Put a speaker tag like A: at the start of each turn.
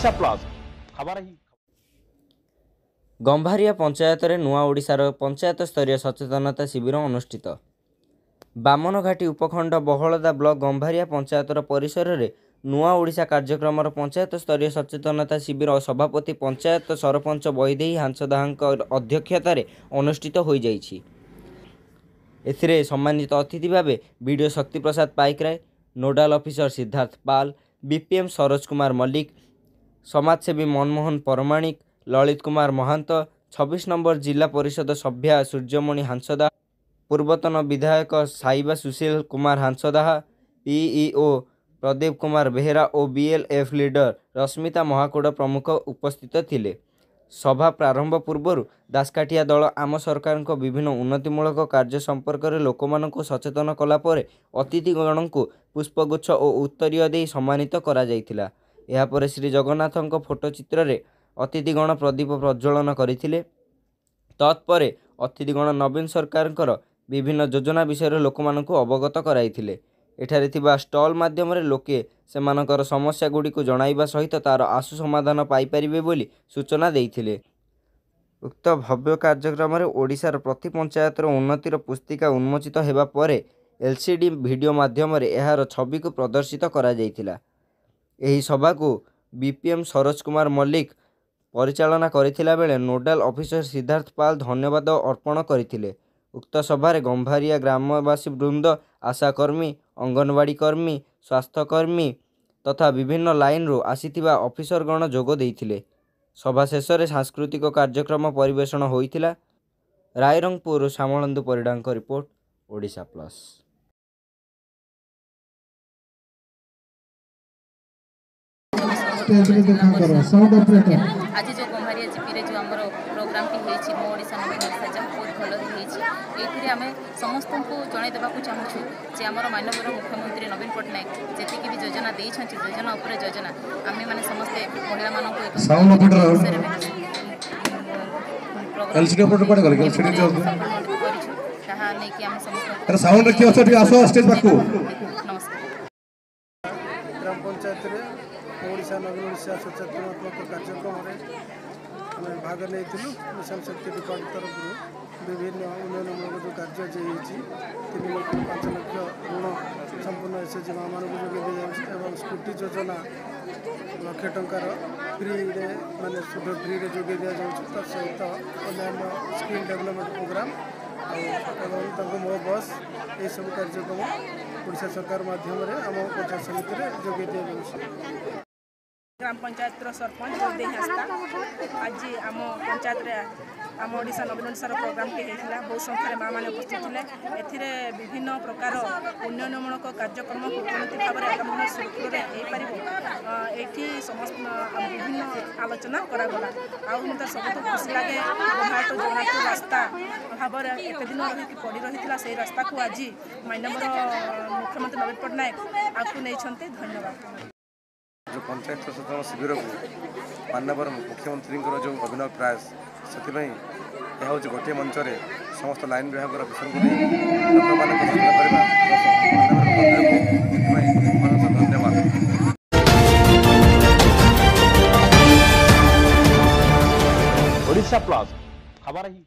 A: Odisha plus खबर ही
B: गंभारिया पंचायत रे नुआ ओडिशार पंचायत स्तरीय सचेतनता शिविर अनुष्ठित। बामनघाटी उपखंड बहलदा ब्लॉक गंभारिया पंचायतर परिसर में नुआ ओडिशा कार्यक्रम पंचायत स्तरीय सचेतनता शिविर सभापति पंचायत सरपंच बैदेही हांसदाह अध्यक्षतार अनुष्ठित हो जाइछि। एथिरे सम्मानित अतिथि भावे बीडीओ शक्ति प्रसाद पाइकराय, नोडाल ऑफिसर सिद्धार्थ पाल, बीपीएम सरोज कुमार मल्लिक, समाजसेवी मनमोहन परमाणिक, ललित कुमार महांत, 26 नंबर जिला परिषद सभ्या सूर्यमणि हांसदा, पूर्वतन विधायक साइबा सुशील कुमार हांसदाह, पीईओ प्रदीप कुमार बेहेरा और बीएलएफ लीडर रश्मिता महाकुड़ प्रमुख उपस्थित थिले। सभा प्रारंभ पूर्व दासकाठिया दल आम सरकार को विभिन्न उन्नतिमूलक कार्य संपर्क में लोकमानंको सचेतन कलापर अतिथिगण को पुष्पगुच्छ और उत्तरीय दे सम्मानित करा जायतिला। एहा परे श्री जगन्नाथଙ୍କ फोटोचित्र रे अतिथिगण प्रदीप प्रज्वलन करथिले। तत्परे अतिथिगण नवीन सरकारଙ୍କର विभिन्न योजना विषय लोकमानंको अवगत कराइथिले। एठारे थिबा स्टॉल माध्यम लोके सेमानकर समस्या गुडी को जणाइबा सहित तार आशु समाधान पाई परिबे बोली सूचना देइथिले। उक्त भव्य कार्यक्रम रे ओडिशार प्रति पंचायतर उन्नतिर पुस्तिका उन्मोचित हेबा परे एलसीडी वीडियो माध्यम रे एहार छवि को प्रदर्शित करा जायतिला। एही सभा को बीपीएम सरोज कुमार मल्लिक परिचालना करथिला बेले नोडाल ऑफिसर सिद्धार्थ पाल धन्यवाद अर्पण करथिले। उक्त सभारे गंभारिया ग्रामवासी वृंद, आशाकर्मी, अंगनवाड़ी कर्मी, स्वास्थ्यकर्मी तथा विभिन्न लाइन रो आसीथिबा ऑफिसरगण जोग देइथिले। सभा शेष में सांस्कृतिक कार्यक्रम परिवेषण होइथिला। रायरंगपुर श्यामलंदु परिडांक रिपोर्ट, ओडिशा प्लस।
C: आज जो गंभारिया जीपी जो आम प्रोग्राम टी होती मो ओडिशा नवीन ओडिशा बहुत भल होती आम समस्त को जन देवाक चाहूँ जे आम माननीय मुख्यमंत्री नवीन पट्टनायक जी भी योजना देती योजना उपर योजना आम मैंने समस्ते महिला
D: ग्राम पंचायत ओडिशा नवीन ओडिशा सचेतनात्मक कार्यक्रम में भाग नहीं मिशन शक्ति डिपार्टमेंट तरफ विभिन्न उन्नयनमूलक जो कार्य जे 3 लाख 5 लाख ऋण संपूर्ण एसएचजी माँ मान जोगे दी स्कूटी योजना लक्षे टंकार फ्री माने सुध फ्री जोगे दि जाऊँ सहित अन्य स्किल डेवलपमेंट प्रोग्राम और मो बस ये सब कार्यक्रम ओडिशा सरकार माध्यम आम पंचायत समिति में जोगे दि जाऊँ।
E: ग्राम पंचायत सरपंच बैदेही हांसदा आज आम पंचायत आम ओडिशा नवीन ओडिशार प्रोग्राम टी होता बहुत संख्यार माँ मैंने उपस्थित थे। ए विभिन्न प्रकार उन्नयनमूलक कार्यक्रम उन्नति भाव में आगामी सुरक्षित ये समस्त विभिन्न आलोचना करागला। आते सब खुशी लगे भारत जगन्नाथ रास्ता भाव एत दिन रही पड़ रही से रास्ता को आज माननीय मुख्यमंत्री नवीन पट्टनायक आपको नहीं धन्यवाद।
F: जो पंचायत सचेतन शिविर को माननीय मुख्यमंत्री जो अभिनव प्रयास से गोटे मंच में समस्त लाइन विभाग विषय को धन्यवाद।
A: ओडिशा प्लस खबर ही